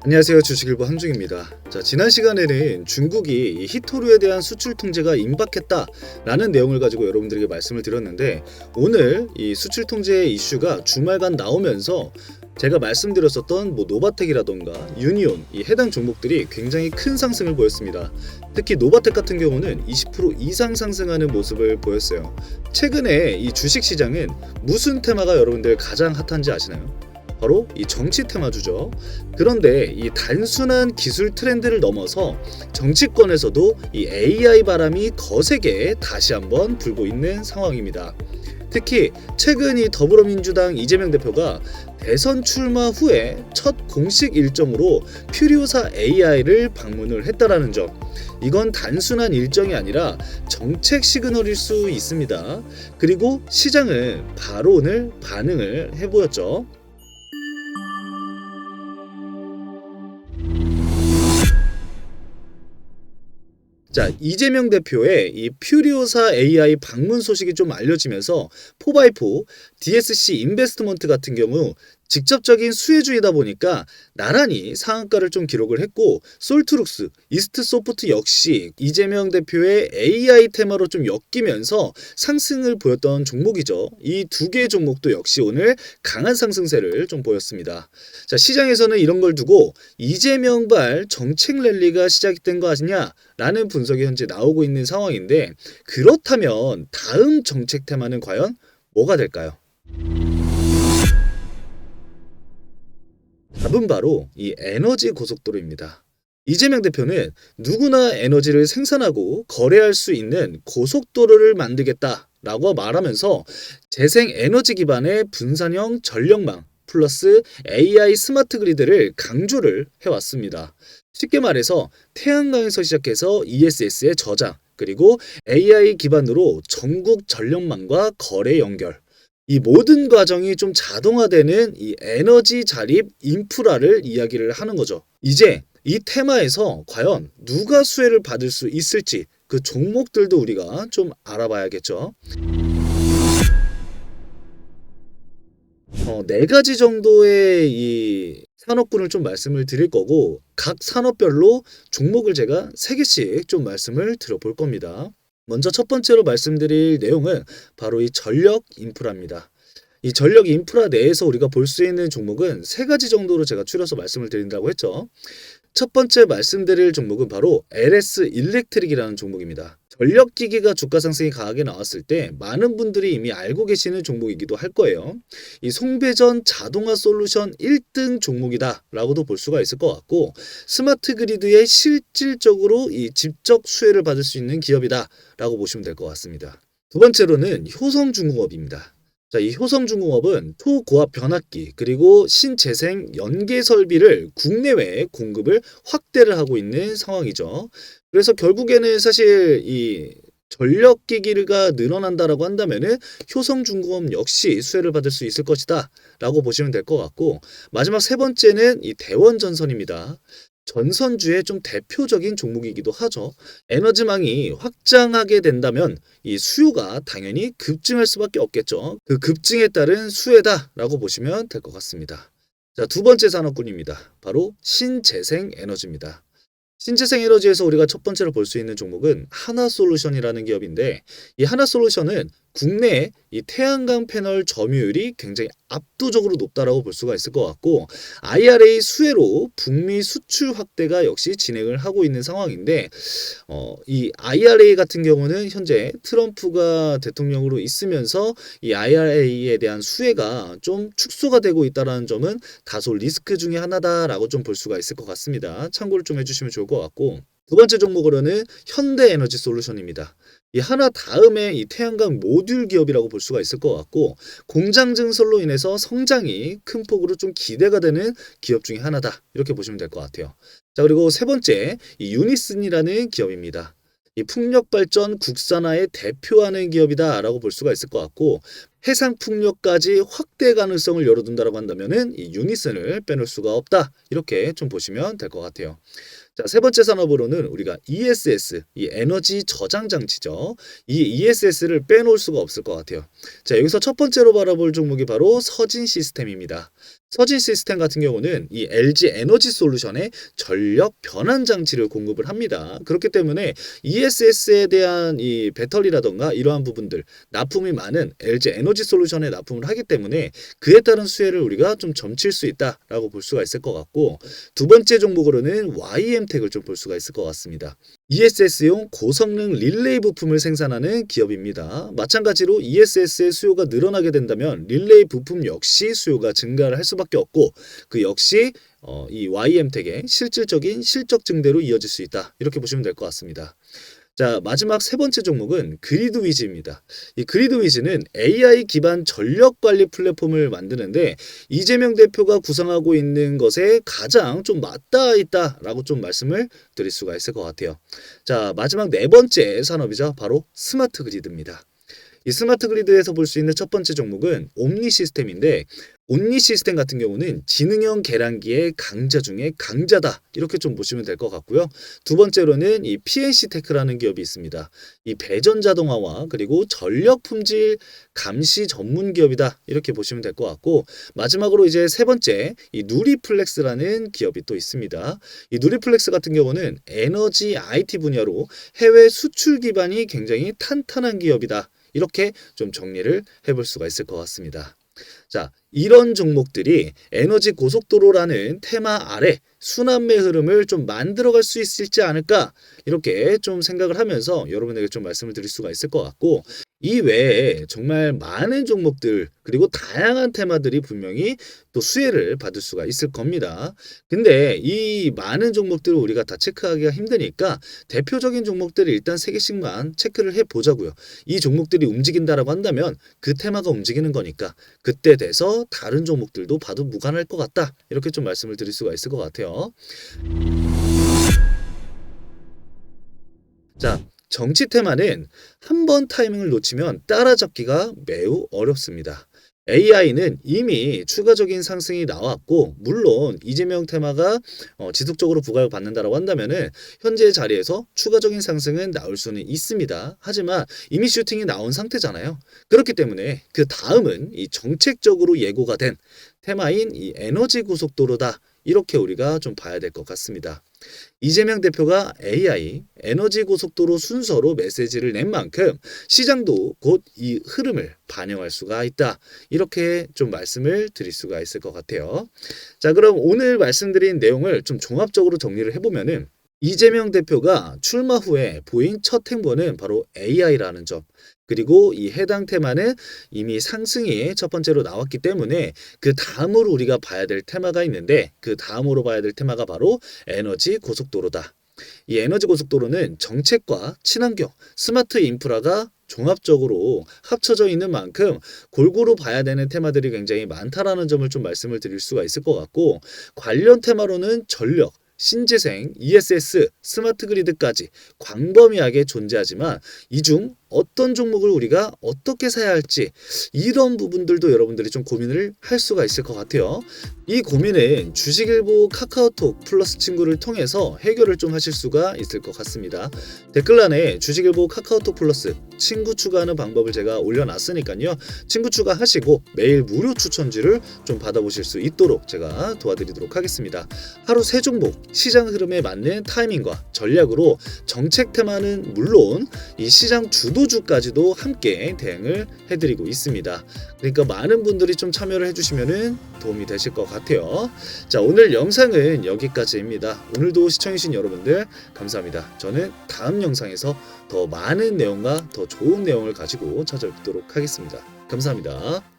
안녕하세요. 주식일보 한중입니다. 자, 지난 시간에는 중국이 이 히토류에 대한 수출 통제가 임박했다라는 내용을 가지고 여러분들에게 말씀을 드렸는데, 오늘 이 수출 통제 이슈가 주말간 나오면서 제가 말씀드렸었던 노바텍이라던가 유니온 이 해당 종목들이 굉장히 큰 상승을 보였습니다. 특히 노바텍 같은 경우는 20% 이상 상승하는 모습을 보였어요. 최근에 이 주식 시장은 무슨 테마가 여러분들 가장 핫한지 아시나요? 바로 이 정치 테마주죠. 그런데 이 단순한 기술 트렌드를 넘어서 정치권에서도 이 AI 바람이 거세게 다시 한번 불고 있는 상황입니다. 특히 최근 이 더불어민주당 이재명 대표가 대선 출마 후에 첫 공식 일정으로 퓨리오사 AI를 방문을 했다라는 점, 이건 단순한 일정이 아니라 정책 시그널일 수 있습니다. 그리고 시장은 바로 오늘 반응을 해보였죠. 자, 이재명 대표의 이 퓨리오사 AI 방문 소식이 좀 알려지면서 포바이포, DSC 인베스트먼트 같은 경우 직접적인 수혜주이다 보니까 나란히 상한가를 좀 기록을 했고, 솔트룩스, 이스트소프트 역시 이재명 대표의 AI 테마로 좀 엮이면서 상승을 보였던 종목이죠. 이 두 개의 종목도 역시 오늘 강한 상승세를 좀 보였습니다. 자, 시장에서는 이런 걸 두고 이재명발 정책 랠리가 시작된 거 아니냐라는 분석이 현재 나오고 있는 상황인데, 그렇다면 다음 정책 테마는 과연 뭐가 될까요? 답은 바로 이 에너지 고속도로입니다. 이재명 대표는 누구나 에너지를 생산하고 거래할 수 있는 고속도로를 만들겠다라고 말하면서 재생 에너지 기반의 분산형 전력망 플러스 AI 스마트 그리드를 강조를 해왔습니다. 쉽게 말해서 태양광에서 시작해서 ESS의 저장, 그리고 AI 기반으로 전국 전력망과 거래 연결, 이 모든 과정이 좀 자동화되는 이 에너지 자립 인프라를 이야기를 하는 거죠. 이제 이 테마에서 과연 누가 수혜를 받을 수 있을지 그 종목들도 우리가 좀 알아봐야겠죠. 네 가지 정도의 이 산업군을 좀 말씀을 드릴 거고, 각 산업별로 종목을 제가 3개씩 좀 말씀을 드려볼 겁니다. 먼저 첫 번째로 말씀드릴 내용은 바로 이 전력 인프라입니다. 이 전력 인프라 내에서 우리가 볼 수 있는 종목은 3가지 정도로 제가 추려서 말씀을 드린다고 했죠. 첫 번째 말씀드릴 종목은 바로 LS 일렉트릭이라는 종목입니다. 전력기기가 주가 상승이 강하게 나왔을 때 많은 분들이 이미 알고 계시는 종목이기도 할 거예요. 이 송배전 자동화 솔루션 1등 종목이다 라고도 볼 수가 있을 것 같고, 스마트 그리드에 실질적으로 이 직접 수혜를 받을 수 있는 기업이다 라고 보시면 될 것 같습니다. 두 번째로는 효성중공업입니다. 자, 이 효성중공업은 초고압 변압기 그리고 신재생 연계 설비를 국내외에 공급을 확대를 하고 있는 상황이죠. 그래서 결국에는 사실 이 전력기기가 늘어난다라고 한다면은 효성중공업 역시 수혜를 받을 수 있을 것이다 라고 보시면 될 것 같고, 마지막 세 번째는 이 대원전선입니다. 전선주의 좀 대표적인 종목이기도 하죠. 에너지망이 확장하게 된다면 이 수요가 당연히 급증할 수밖에 없겠죠. 그 급증에 따른 수혜다라고 보시면 될 것 같습니다. 자, 두 번째 산업군입니다. 바로 신재생 에너지입니다. 신재생 에너지에서 우리가 첫 번째로 볼 수 있는 종목은 하나솔루션이라는 기업인데, 이 하나솔루션은 국내에 이 태양광 패널 점유율이 굉장히 압도적으로 높다라고 볼 수가 있을 것 같고, IRA 수혜로 북미 수출 확대가 역시 진행을 하고 있는 상황인데, 이 IRA 같은 경우는 현재 트럼프가 대통령으로 있으면서 이 IRA에 대한 수혜가 좀 축소가 되고 있다는 점은 다소 리스크 중에 하나다라고 좀 볼 수가 있을 것 같습니다. 참고를 좀 해주시면 좋을 것 같고, 두 번째 종목으로는 현대에너지 솔루션입니다. 이 하나 다음에 이 태양광 모듈 기업이라고 볼 수가 있을 것 같고, 공장 증설로 인해서 성장이 큰 폭으로 좀 기대가 되는 기업 중에 하나다 이렇게 보시면 될 것 같아요. 자, 그리고 세 번째 이 유니슨이라는 기업입니다. 이 풍력 발전 국산화에 대표하는 기업이다라고 볼 수가 있을 것 같고, 해상 풍력까지 확대 가능성을 열어둔다라고 한다면은 이 유니슨을 빼놓을 수가 없다 이렇게 좀 보시면 될 것 같아요. 자, 세 번째 산업으로는 우리가 ESS, 이 에너지 저장 장치죠. 이 ESS를 빼놓을 수가 없을 것 같아요. 자, 여기서 첫 번째로 바라볼 종목이 바로 서진 시스템입니다. 서진 시스템 같은 경우는 이 LG 에너지 솔루션의 전력 변환 장치를 공급을 합니다. 그렇기 때문에 ESS에 대한 이 배터리라던가 이러한 부분들 납품이 많은 LG 에너지 솔루션에 납품을 하기 때문에 그에 따른 수혜를 우리가 좀 점칠 수 있다라고 볼 수가 있을 것 같고, 두 번째 종목으로는 YM텍을 좀 볼 수가 있을 것 같습니다. ESS용 고성능 릴레이 부품을 생산하는 기업입니다. 마찬가지로 ESS의 수요가 늘어나게 된다면 릴레이 부품 역시 수요가 증가를 할 수밖에 없고, 그 역시 이 YM텍의 실질적인 실적 증대로 이어질 수 있다. 이렇게 보시면 될 것 같습니다. 자, 마지막 세 번째 종목은 그리드위즈입니다. 이 그리드위즈는 AI 기반 전력 관리 플랫폼을 만드는데 이재명 대표가 구상하고 있는 것에 가장 좀 맞닿아 있다라고 좀 말씀을 드릴 수가 있을 것 같아요. 자, 마지막 네 번째 산업이죠. 바로 스마트 그리드입니다. 이 스마트 그리드에서 볼 수 있는 첫 번째 종목은 옴니 시스템인데, 옴니 시스템 같은 경우는 지능형 계량기의 강자 중에 강자다, 이렇게 좀 보시면 될 것 같고요. 두 번째로는 이 PNC 테크라는 기업이 있습니다. 이 배전 자동화와 그리고 전력 품질 감시 전문 기업이다, 이렇게 보시면 될 것 같고, 마지막으로 이제 세 번째 이 누리플렉스라는 기업이 또 있습니다. 이 누리플렉스 같은 경우는 에너지 IT 분야로 해외 수출 기반이 굉장히 탄탄한 기업이다, 이렇게 좀 정리를 해볼 수가 있을 것 같습니다. 자, 이런 종목들이 에너지 고속도로라는 테마 아래 순환매 흐름을 좀 만들어갈 수 있을지 않을까, 이렇게 좀 생각을 하면서 여러분에게 좀 말씀을 드릴 수가 있을 것 같고, 이 외에 정말 많은 종목들 그리고 다양한 테마들이 분명히 또 수혜를 받을 수가 있을 겁니다. 근데 이 많은 종목들을 우리가 다 체크하기가 힘드니까 대표적인 종목들을 일단 3개씩만 체크를 해보자고요. 이 종목들이 움직인다라고 한다면 그 테마가 움직이는 거니까 그때 돼서 다른 종목들도 봐도 무관할 것 같다, 이렇게 좀 말씀을 드릴 수가 있을 것 같아요. 자, 정치 테마는 한 번 타이밍을 놓치면 따라잡기가 매우 어렵습니다. AI는 이미 추가적인 상승이 나왔고, 물론 이재명 테마가 지속적으로 부각을 받는다라고 한다면은 현재 자리에서 추가적인 상승은 나올 수는 있습니다. 하지만 이미 슈팅이 나온 상태잖아요. 그렇기 때문에 그 다음은 이 정책적으로 예고가 된 테마인 이 에너지 고속도로다, 이렇게 우리가 좀 봐야 될 것 같습니다. 이재명 대표가 AI, 에너지 고속도로 순서로 메시지를 낸 만큼 시장도 곧 이 흐름을 반영할 수가 있다, 이렇게 좀 말씀을 드릴 수가 있을 것 같아요. 자, 그럼 오늘 말씀드린 내용을 좀 종합적으로 정리를 해보면은, 이재명 대표가 출마 후에 보인 첫 행보는 바로 AI라는 점, 그리고 이 해당 테마는 이미 상승이 첫 번째로 나왔기 때문에 그 다음으로 우리가 봐야 될 테마가 있는데, 그 다음으로 봐야 될 테마가 바로 에너지 고속도로다. 이 에너지 고속도로는 정책과 친환경, 스마트 인프라가 종합적으로 합쳐져 있는 만큼 골고루 봐야 되는 테마들이 굉장히 많다라는 점을 좀 말씀을 드릴 수가 있을 것 같고, 관련 테마로는 전력, 신재생, ESS, 스마트 그리드까지 광범위하게 존재하지만 이 중 어떤 종목을 우리가 어떻게 사야 할지, 이런 부분들도 여러분들이 좀 고민을 할 수가 있을 것 같아요. 이 고민은 주식일보 카카오톡 플러스 친구를 통해서 해결을 좀 하실 수가 있을 것 같습니다. 댓글란에 주식일보 카카오톡 플러스 친구 추가하는 방법을 제가 올려놨으니까요. 친구 추가하시고 매일 무료 추천지를 좀 받아보실 수 있도록 제가 도와드리도록 하겠습니다. 하루 3종목 시장 흐름에 맞는 타이밍과 전략으로 정책 테마는 물론 이 시장 주도주까지도 함께 대응을 해드리고 있습니다. 그러니까 많은 분들이 좀 참여를 해주시면 도움이 되실 것 같아요. 자, 오늘 영상은 여기까지입니다. 오늘도 시청해주신 여러분들 감사합니다. 저는 다음 영상에서 더 많은 내용과 더 좋은 내용을 가지고 찾아뵙도록 하겠습니다. 감사합니다.